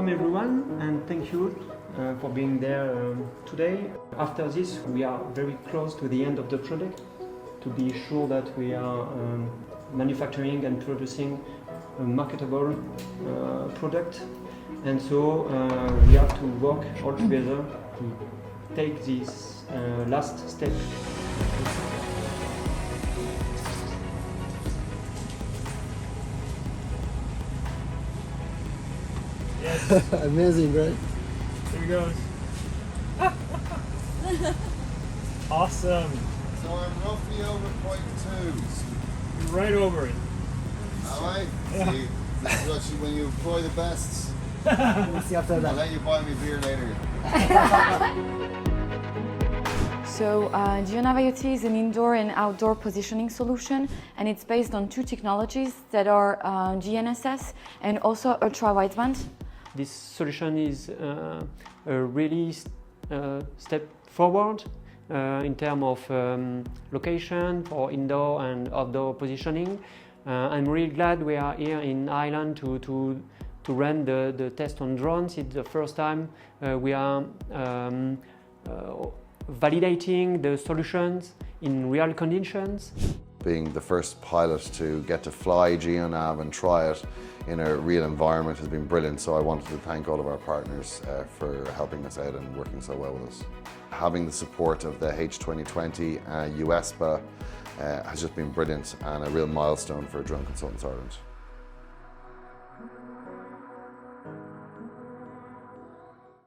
Welcome everyone, and thank you for being there today. After this, we are very close to the end of the project to be sure that we are manufacturing and producing a marketable product. And so we have to work all together to take this last step. Yes. Amazing, right? Here he goes. Awesome. So I'm roughly over 0.2s. You're right over it. Alright? Yeah. See, this is actually when you employ the best. We'll see after I'll that. let you buy me beer later. So GEONAV IoT is an indoor and outdoor positioning solution, and it's based on two technologies that are GNSS and also ultra-wideband. This solution is a really step forward in terms of location for indoor and outdoor positioning. I'm really glad we are here in Ireland to run the test on drones. It's the first time we are validating the solutions in real conditions. Being the first pilot to get to fly GeoNav and try it in a real environment has been brilliant, so I wanted to thank all of our partners for helping us out and working so well with us. Having the support of the H2020 USPA has just been brilliant and a real milestone for Drone Consultants Ireland.